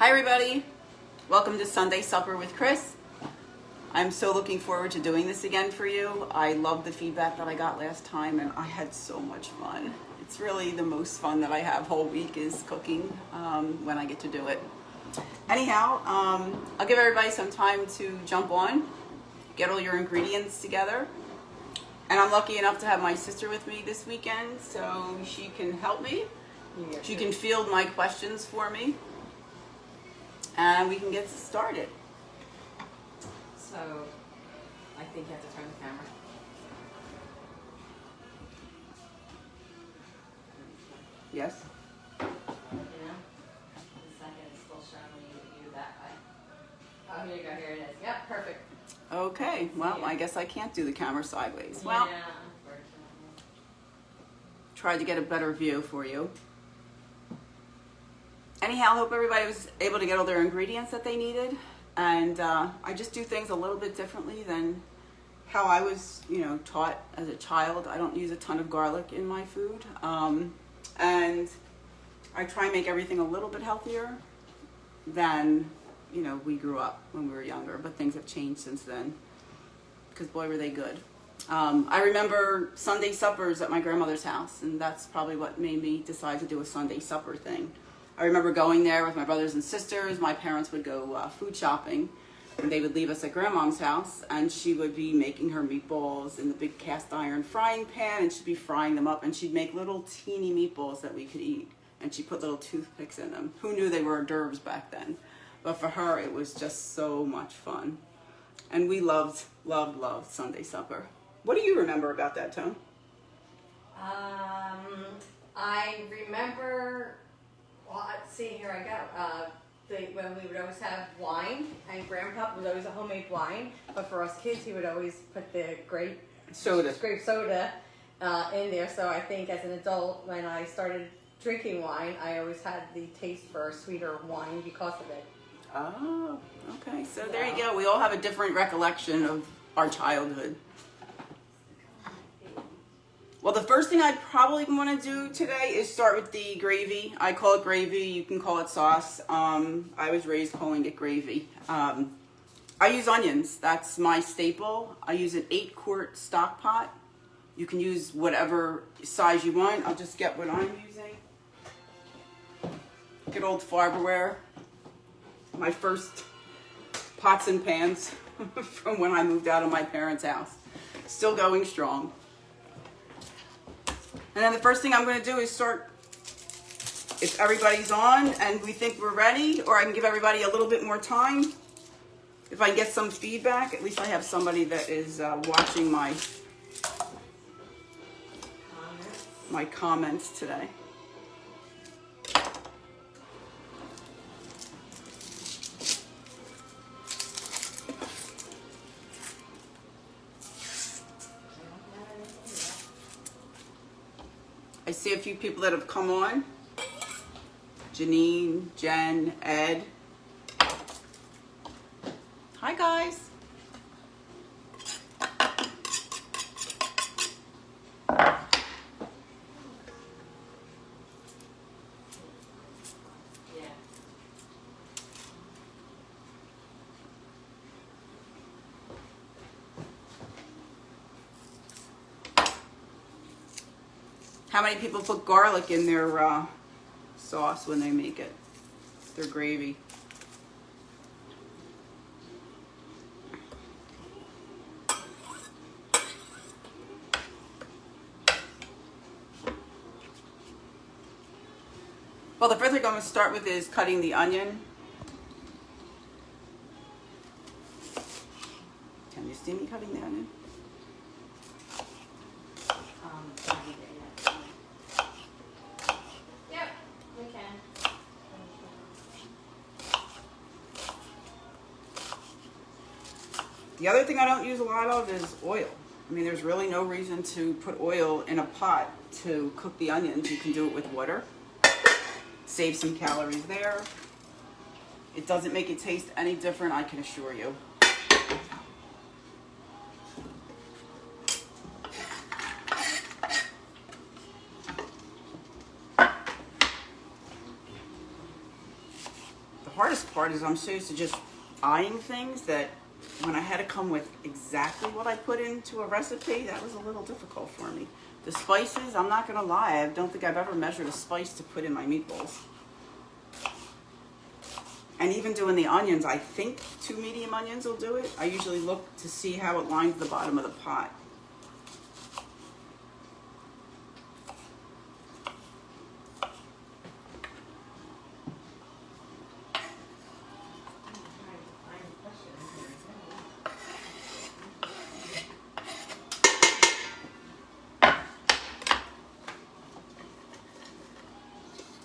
Hi everybody, welcome to Sunday Supper with Chris. I'm so looking forward to doing this again for you. I love the feedback that I got last time and I had so much fun. It's really the most fun that I have whole week is cooking when I get to do it. Anyhow, I'll give everybody some time to jump on, get all your ingredients together. And I'm lucky enough to have my sister with me this weekend so she can help me. She can field my questions for me. And we can get started. So, I think you have to turn the camera. Yes? You know? The second is still showing you that way. Oh, here you go. Here it is. Yep, perfect. Okay, well, I guess I can't do the camera sideways. Yeah, Well, unfortunately. tried to get a better view for you. Anyhow, I hope everybody was able to get all their ingredients that they needed. And I just do things a little bit differently than how I was, taught as a child. I don't use a ton of garlic in my food. And I try and make everything a little bit healthier than, we grew up when we were younger. But things have changed since then. Because boy, were they good. I remember Sunday suppers at my grandmother's house. And that's probably what made me decide to do a Sunday supper thing. I remember going there with my brothers and sisters. My parents would go food shopping, and they would leave us at Grandmom's house, and she would be making her meatballs in the big cast iron frying pan, and she'd be frying them up, and she'd make little teeny meatballs that we could eat, and she put little toothpicks in them. Who knew they were hors d'oeuvres back then? But for her, it was just so much fun. And we loved Sunday supper. What do you remember about that, Tone? I remember... Well, see, here I go. When we would always have wine, and Grandpa was always a homemade wine, but for us kids, he would always put the grape soda in there. So I think as an adult, when I started drinking wine, I always had the taste for sweeter wine because of it. Oh, okay. So there you go. We all have a different recollection of our childhood. Well, the first thing I'd probably want to do today is start with the gravy. I call it gravy. You can call it sauce. I was raised calling it gravy. I use onions. That's my staple. I use an 8-quart stock pot. You can use whatever size you want. I'll just get what I'm using. Good old Farberware. My first pots and pans from when I moved out of my parents' house. Still going strong. And then the first thing I'm going to do is start, if everybody's on and we think we're ready, or I can give everybody a little bit more time. If I get some feedback, at least I have somebody that is watching my comments today. I see a few people that have come on. Janine, Jen, Ed. Hi, guys. How many people put garlic in their sauce when they make it? Their gravy. Well, the first thing I'm going to start with is cutting the onion. Can you see me cutting the onion? The other thing I don't use a lot of is oil. I mean, there's really no reason to put oil in a pot to cook the onions. You can do it with water. Save some calories there. It doesn't make it taste any different, I can assure you. hardest part is I'm so used to just eyeing things that when I had to come with exactly what I put into a recipe, that was a little difficult for me. The spices, I'm not gonna lie, I don't think I've ever measured a spice to put in my meatballs. And even doing the onions, I think 2 medium onions will do it. I usually look to see how it lines the bottom of the pot.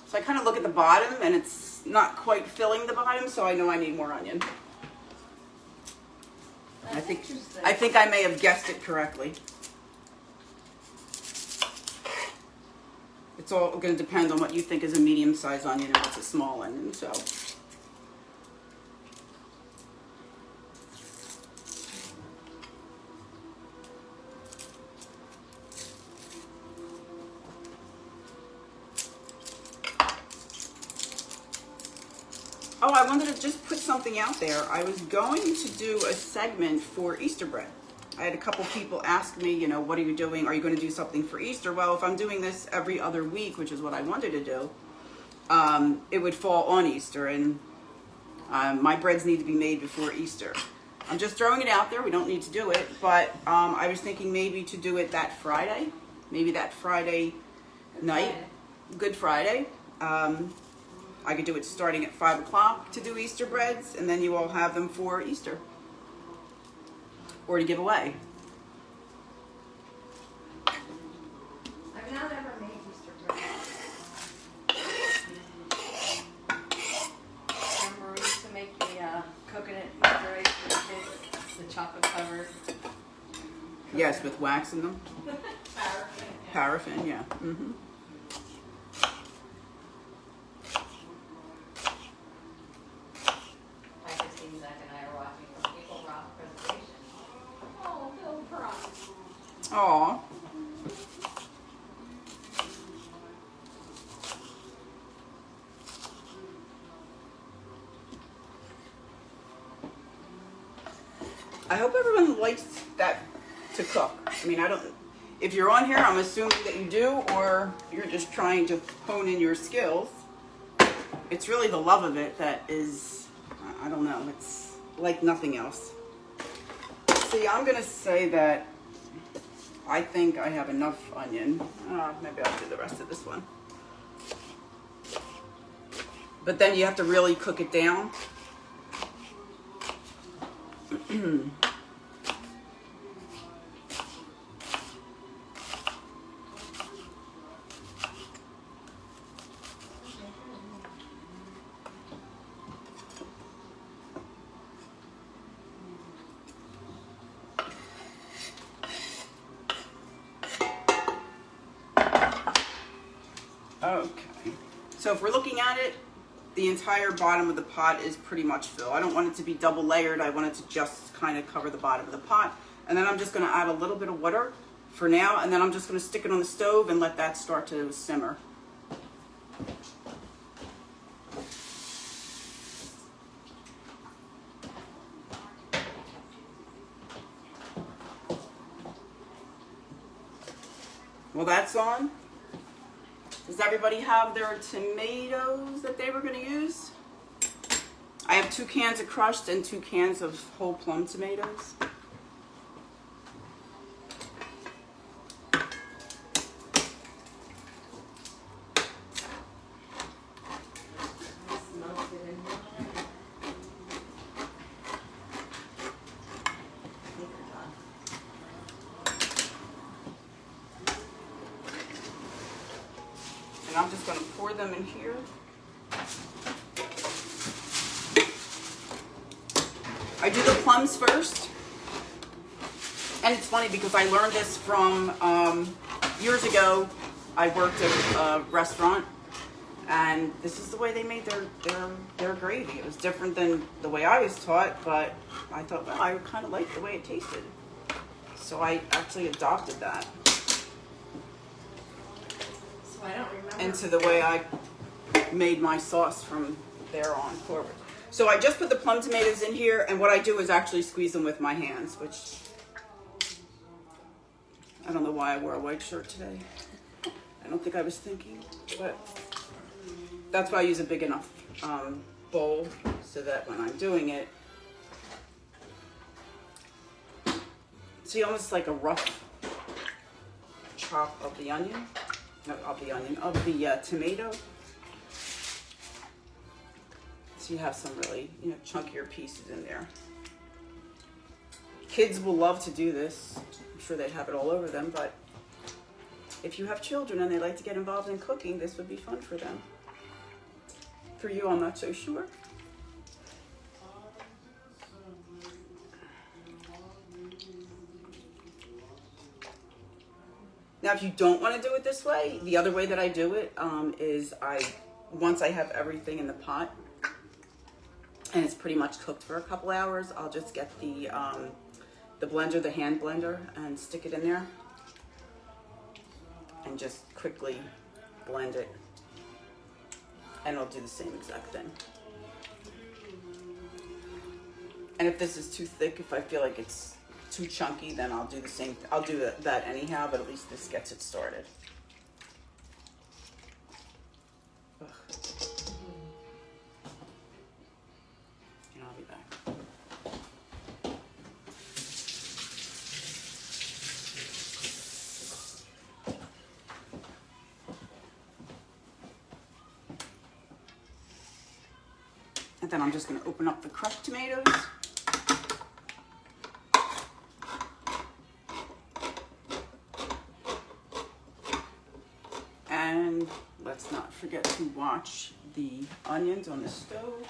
So I kind of look at the bottom and it's not quite filling the bottom, so I know I need more onion. I think I may have guessed it correctly. It's all going to depend on what you think is a medium-sized onion and what's a small onion, so. Oh, I wanted to just put something out there. I was going to do a segment for Easter bread. I had a couple people ask me, you know, what are you doing? Are you going to do something for Easter? Well, if I'm doing this every other week, which is what I wanted to do, it would fall on Easter, and my breads need to be made before Easter. I'm just throwing it out there. We don't need to do it, but I was thinking maybe to do it that Friday, maybe that Friday night, Good Friday. I could do it starting at 5 o'clock to do Easter breads, and then you all have them for Easter or to give away. I've not ever made Easter bread. Remember we used to make the coconut Easter eggs for the kids, the chocolate covered. Yes, with wax in them. Paraffin. Paraffin, yeah. Mm-hmm. Aw. I hope everyone likes that to cook. I mean, I don't, if you're on here, I'm assuming that you do, or you're just trying to hone in your skills. It's really the love of it that is, I don't know, it's like nothing else. See, I'm gonna say that I think I have enough onion. Maybe I'll do the rest of this one. But then you have to really cook it down. Okay, so if we're looking at it, the entire bottom of the pot is pretty much filled. I don't want it to be double layered. I want it to just kind of cover the bottom of the pot. And then I'm just going to add a little bit of water for now, and then I'm just going to stick it on the stove and let that start to simmer. Well, that's on. Does everybody have their tomatoes that they were going to use? I have 2 cans of crushed and 2 cans of whole plum tomatoes. And I'm just going to pour them in here. I do the plums first. And it's funny because I learned this from years ago. I worked at a restaurant, and this is the way they made their gravy. It was different than the way I was taught, but I thought, well, I kind of liked the way it tasted. So I actually adopted that So I don't remember. into the way I made my sauce from there on forward. So I just put the plum tomatoes in here, and what I do is actually squeeze them with my hands, which I don't know why I wore a white shirt today. I don't think I was thinking, but that's why I use a big enough bowl so that when I'm doing it, see, almost like a rough chop of the onion, not of the onion, of the tomato. So you have some really, chunkier pieces in there. Kids will love to do this. I'm sure they'd have it all over them, but if you have children and they like to get involved in cooking, this would be fun for them. For you, I'm not so sure. Now, if you don't want to do it this way, the other way that I do it is once I have everything in the pot and it's pretty much cooked for a couple hours, I'll just get the blender, the hand blender, and stick it in there and just quickly blend it. And it'll do the same exact thing. And if this is too thick, if I feel like it's too chunky, then I'll do the same. I'll do that anyhow, but at least this gets it started. Ugh. And I'll be back. And then I'm just going to open up the crushed tomatoes. And let's not forget to watch the onions on the stove.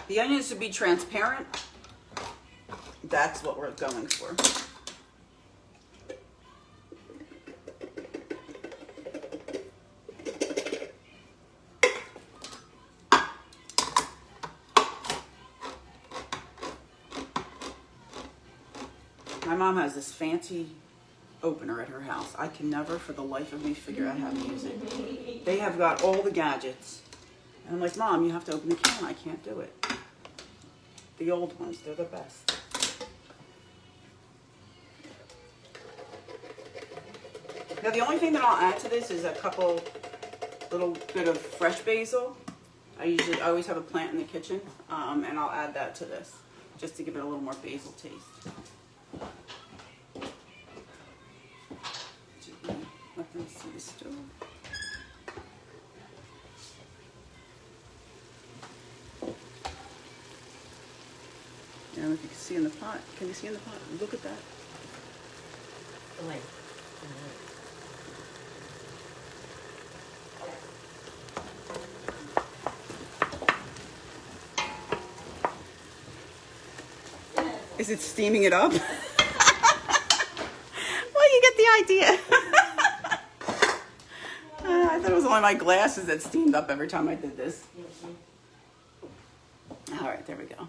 The onions should be transparent. That's what we're going for. My mom has this fancy opener at her house. I can never for the life of me figure out how to use it. They have got all the gadgets. And I'm like, Mom, you have to open the can. I can't do it. The old ones, they're the best. Now the only thing that I'll add to this is a little bit of fresh basil. I always have a plant in the kitchen, and I'll add that to this just to give it a little more basil taste. Let them see the stove. I don't know if you can see in the pot. Can you see in the pot? Look at that. Like, Is it steaming it up? Well, you get the idea. I thought it was only my glasses that steamed up every time I did this. All right, there we go.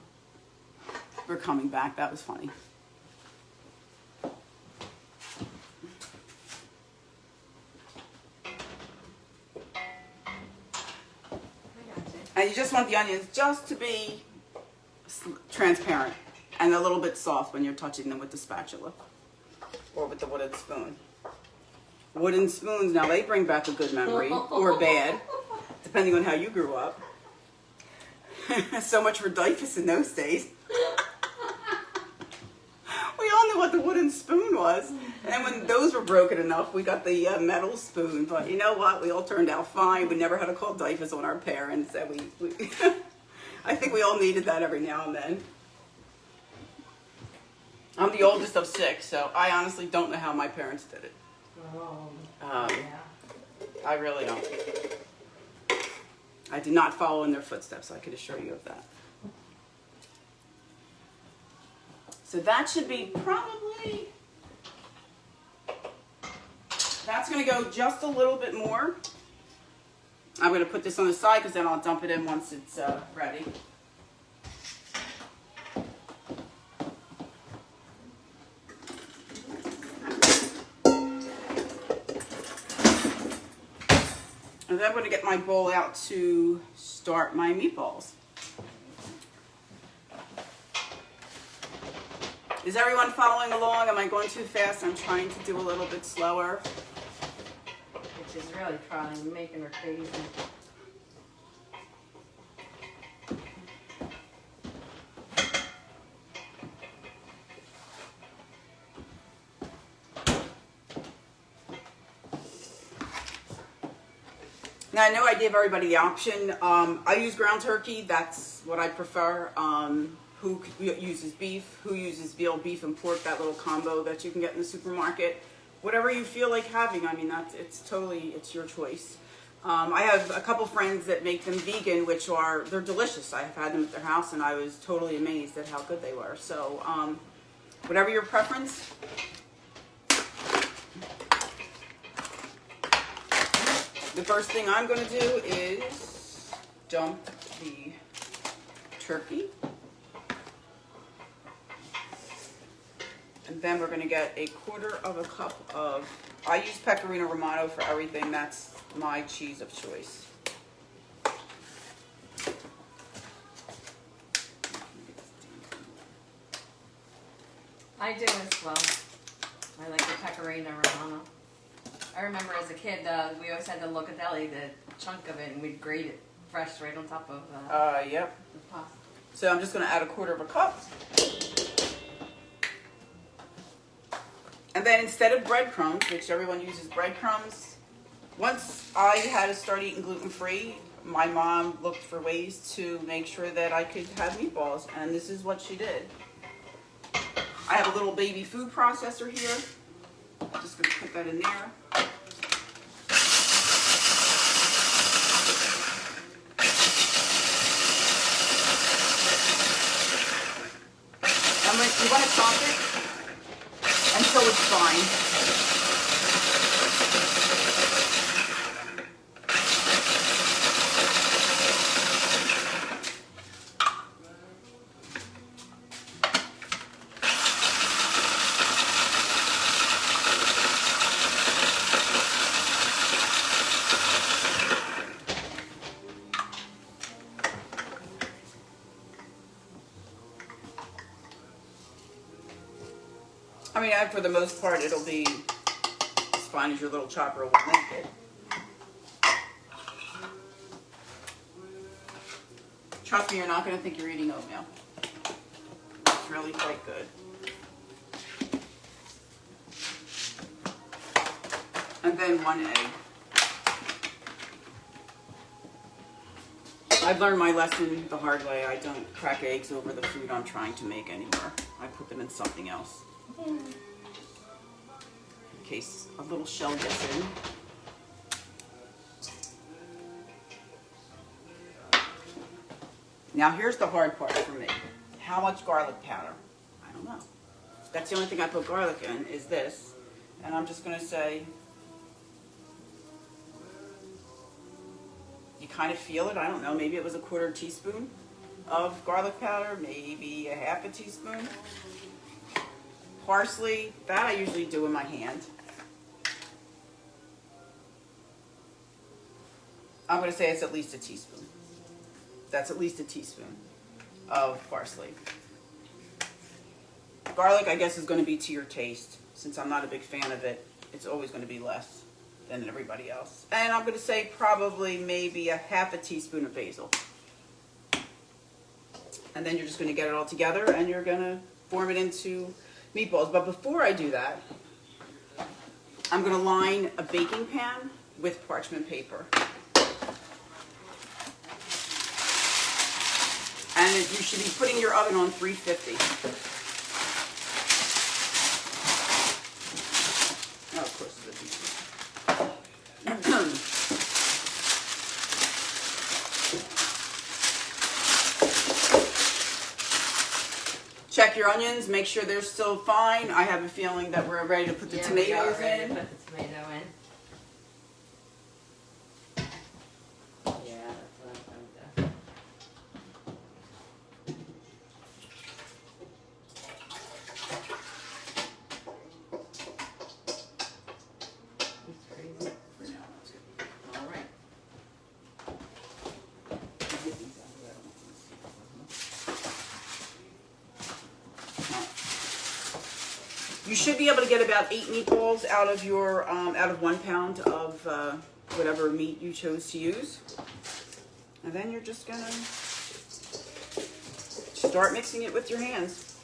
We're coming back. That was funny. And you just want the onions just to be transparent and a little bit soft when you're touching them with the spatula or with the wooden spoon. Wooden spoons, now they bring back a good memory or bad, depending on how you grew up. So much for Dyfus in those days. We all knew what the wooden spoon was. And then when those were broken enough, we got the metal spoon. But you know what? We all turned out fine. We never had to call Dyfus on our parents. And we I think we all needed that every now and then. I'm the oldest of 6, so I honestly don't know how my parents did it. yeah. I really don't. I did not follow in their footsteps, I could assure you of that. So that should be probably, that's going to go just a little bit more. I'm going to put this on the side because then I'll dump it in once it's ready. And then I'm going to get my bowl out to start my meatballs. Is everyone following along? Am I going too fast? I'm trying to do a little bit slower. Which is really trying, making her crazy. Now, I know I gave everybody the option. I use ground turkey. That's what I prefer. Who uses beef? Who uses veal, beef, and pork? That little combo that you can get in the supermarket. Whatever you feel like having. I mean, it's your choice. I have a couple friends that make them vegan, they're delicious. I have had them at their house, and I was totally amazed at how good they were. So, whatever your preference. The first thing I'm going to do is dump the turkey. And then we're going to get a 1/4 cup of, I use pecorino romano for everything. That's my cheese of choice. I do as well. I like the pecorino romano. I remember as a kid, we always had the locatelli, the chunk of it, and we'd grate it fresh right on top of Yep. the pasta. So I'm just going to add a 1/4 cup. And then instead of breadcrumbs, which everyone uses breadcrumbs, once I had to start eating gluten-free, my mom looked for ways to make sure that I could have meatballs, and this is what she did. I have a little baby food processor here. I'm just going to put that in there. And you want to chop it until it's fine. I mean, for the most part, it'll be as fine as your little chopper will make it. Trust me, you're not going to think you're eating oatmeal. It's really quite good. And then 1 egg. I've learned my lesson the hard way. I don't crack eggs over the food I'm trying to make anymore. I put them in something else. In case a little shell gets in. Now here's the hard part for me. How much garlic powder? I don't know. That's the only thing I put garlic in is this. And I'm just going to say, you kind of feel it. I don't know. Maybe it was a 1/4 teaspoon of garlic powder. Maybe a 1/2 teaspoon. Parsley, that I usually do in my hand. I'm going to say it's at least a teaspoon. That's at least a teaspoon of parsley. Garlic, I guess, is going to be to your taste. Since I'm not a big fan of it, it's always going to be less than everybody else. And I'm going to say probably maybe a 1/2 teaspoon of basil. And then you're just going to get it all together and you're going to form it into meatballs. But before I do that, I'm going to line a baking pan with parchment paper. And you should be putting your oven on 350. Oh, of course it's a teaspoon. Check your onions, make sure they're still fine. I have a feeling that we're ready to put the tomatoes in. Put the tomato in. You should be able to get about 8 meatballs out of your out of 1 pound of whatever meat you chose to use. And then you're just gonna start mixing it with your hands.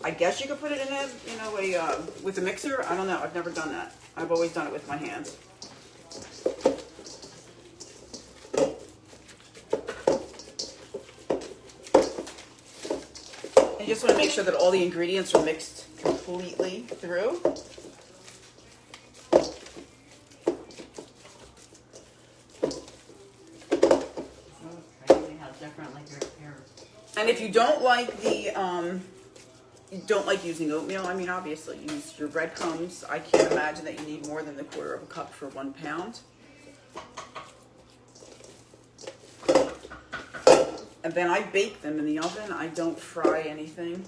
I guess you could put it in a, you know, with a mixer. I don't know. I've never done that. I've always done it with my hands. And you just want to make sure that all the ingredients are mixed completely through. Crazy how different like your And if you don't like the you don't like using oatmeal, I mean, obviously use your breadcrumbs. I can't imagine that you need more than the 1/4 cup for 1 pound. And then I bake them in the oven. I don't fry anything.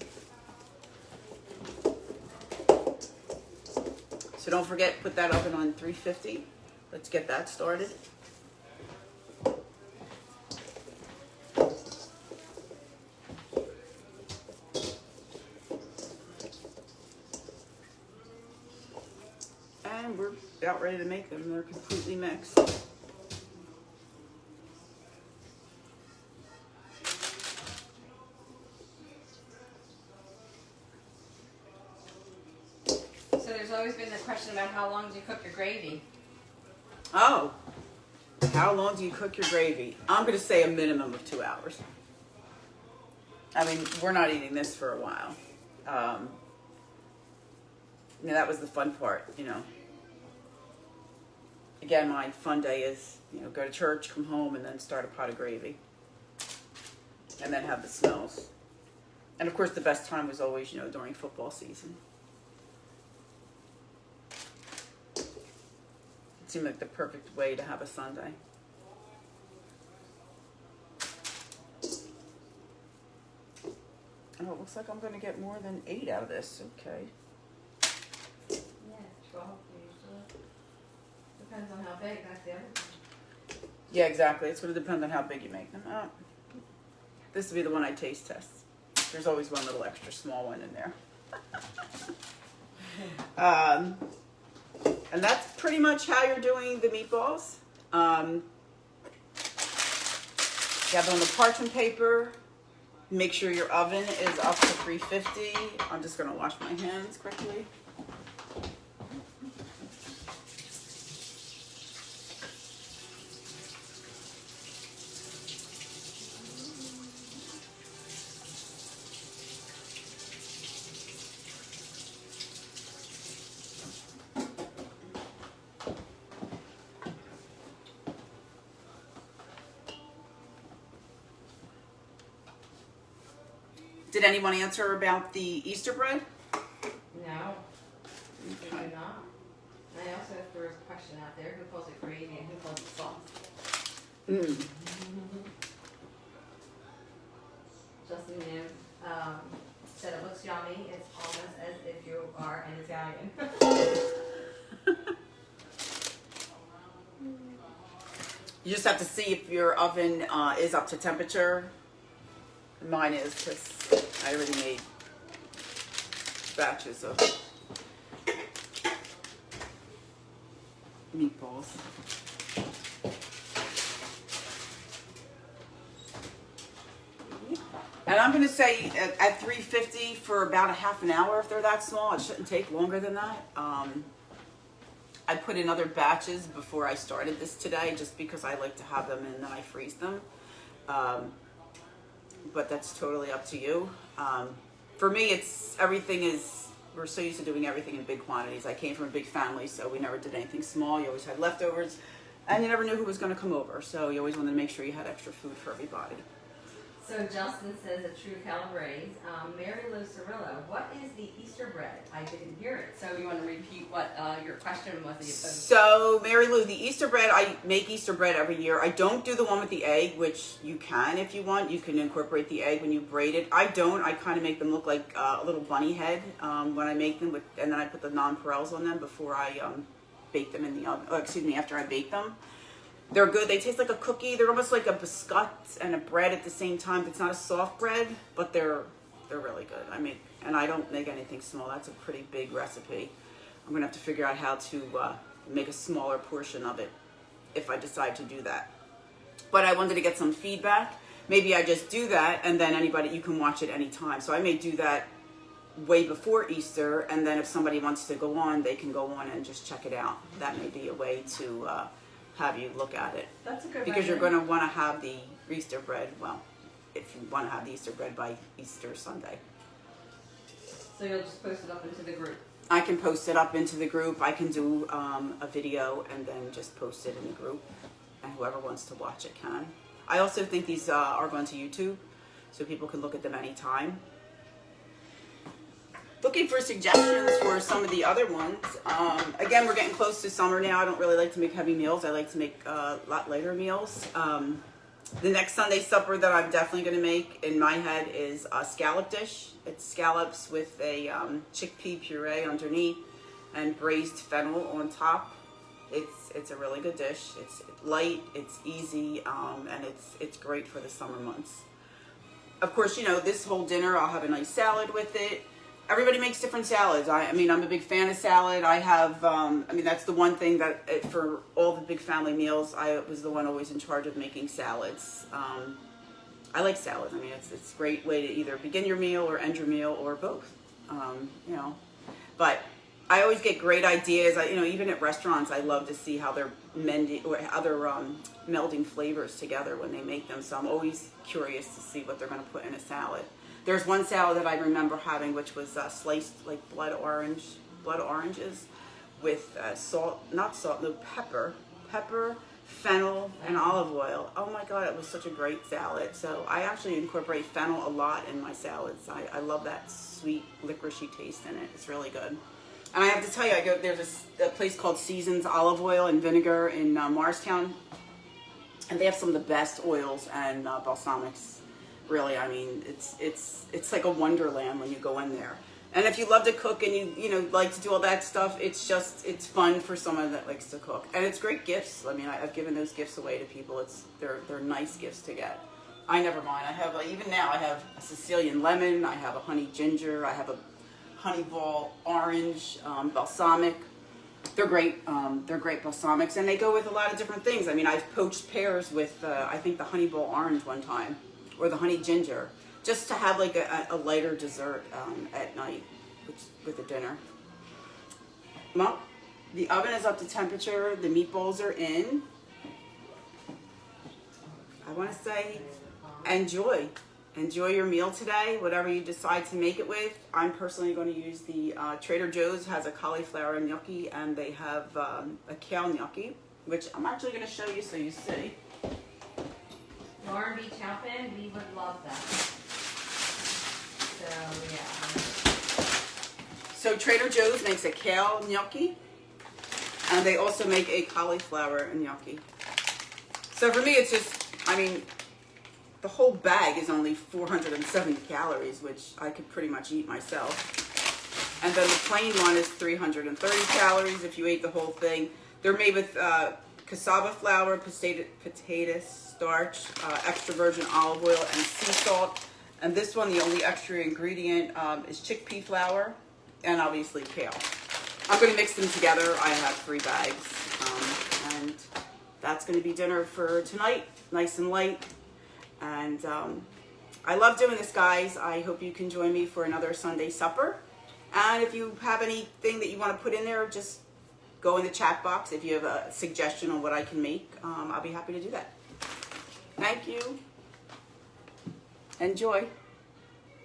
So don't forget, put that oven on 350. Let's get that started. And we're about ready to make them. They're completely mixed. So there's always been the question about how long do you cook your gravy? Oh, how long do you cook your gravy? I'm going to say a minimum of 2 hours. I mean, we're not eating this for a while. Yeah, that was the fun part, you know. Again, my fun day is, you know, go to church, come home, and then start a pot of gravy. And then have the smells. And of course, the best time was always, you know, during football season. It seemed like the perfect way to have a Sunday. Oh, it looks like I'm going to get more than 8 out of this. Okay. Yeah, 12 usually. Depends on how big, that's the other thing. Yeah, exactly. It's going to depend on how big you make them. Oh. This will be the one I taste test. There's always one little extra small one in there. And that's pretty much how you're doing the meatballs. You have it on the parchment paper. Make sure your oven is up to 350. I'm just going to wash my hands quickly. Did anyone answer about the Easter bread? No, we do Okay. not. I also threw a question out there, who calls it gravy and who calls it sauce? Mm. Justin Nim said it looks yummy. It's almost as if you are an Italian. You just have to see if your oven is up to temperature. Mine is, because I already made batches of meatballs. And I'm going to say at 350 for about a half an hour if they're that small. It shouldn't take longer than that. I put in other batches before I started this today just because I like to have them and then I freeze them. But that's totally up to you. For me, we're so used to doing everything in big quantities. I came from a big family, so we never did anything small. You always had leftovers, and you never knew who was going to come over. So you always wanted to make sure you had extra food for everybody. So Justin says a true calabrese. Mary Lou Cirillo, what is the Easter bread? I didn't hear it. So you want to repeat what your question was? So Mary Lou, the Easter bread, I make Easter bread every year. I don't do the one with the egg, which you can if you want. You can incorporate the egg when you braid it. I don't. I kind of make them look like a little bunny head when I make them, and then I put the nonpareils on them before I bake them in the oven. Oh, excuse me, after I bake them. They're good. They taste like a cookie. They're almost like a biscuit and a bread at the same time. It's not a soft bread, but they're They're really good. And I don't make anything small. That's a pretty big recipe. I'm gonna have to figure out how to make a smaller portion of it if I decide to do that. But I wanted to get some feedback. Maybe I just do that, and then you can watch it anytime. So I may do that way before Easter, and then if somebody wants to go on, they can go on and just check it out. That may be a way to have you look at it. That's a good Because you're idea. going to want to have the Easter bread, well, if you want to have the Easter bread by Easter Sunday. So you'll just post it up into the group. I can post it up into the group. I can do a video and then just post it in the group, and whoever wants to watch it can. I also think these are going to YouTube, so people can look at them anytime. Looking for suggestions for some of the other ones. Again, we're getting close to summer now. I don't really like to make heavy meals. I like to make a lot lighter meals. The next Sunday supper that I'm definitely going to make in my head is a scallop dish. It's scallops with a chickpea puree underneath and braised fennel on top. It's a really good dish. It's light, it's easy, and it's great for the summer months. Of course, this whole dinner I'll have a nice salad with it. Everybody makes different salads. I'm a big fan of salad. I have, that's the one thing that for all the big family meals, I was the one always in charge of making salads. I like salads. It's a great way to either begin your meal or end your meal or both, But I always get great ideas. Even at restaurants, I love to see how they're melding flavors together when they make them. So I'm always curious to see what they're going to put in a salad. There's one salad that I remember having, which was sliced like blood oranges with pepper, fennel, and olive oil. Oh my God, it was such a great salad. So I actually incorporate fennel a lot in my salads. I love that sweet licoricey taste in it. It's really good. And I have to tell you, there's a place called Seasons Olive Oil and Vinegar in Morristown, and they have some of the best oils and balsamics. Really, it's like a wonderland when you go in there. And if you love to cook and you like to do all that stuff, it's fun for someone that likes to cook. And it's great gifts. I've given those gifts away to people. They're nice gifts to get. I never mind. I have even now I have a Sicilian lemon. I have a honey ginger. I have a honey ball orange balsamic. They're great. They're great balsamics, and they go with a lot of different things. I've poached pears with I think the honey ball orange one time, or the honey ginger, just to have like a lighter dessert at night with a dinner. Well, the oven is up to temperature. The meatballs are in. I want to say enjoy. Enjoy your meal today, whatever you decide to make it with. I'm personally going to use the Trader Joe's has a cauliflower gnocchi, and they have a kale gnocchi, which I'm actually going to show you so you see. Lauren B. Chapin, we would love that. So, yeah. So Trader Joe's makes a kale gnocchi, and they also make a cauliflower gnocchi. So for me, it's just, the whole bag is only 470 calories, which I could pretty much eat myself. And then the plain one is 330 calories if you ate the whole thing. They're made with cassava flour, potato starch, extra virgin olive oil, and sea salt. And this one, the only extra ingredient is chickpea flour and obviously kale. I'm going to mix them together. I have 3 bags. And that's going to be dinner for tonight, nice and light. And I love doing this, guys. I hope you can join me for another Sunday supper. And if you have anything that you want to put in there, just go in the chat box. If you have a suggestion on what I can make, I'll be happy to do that. Thank you. Enjoy.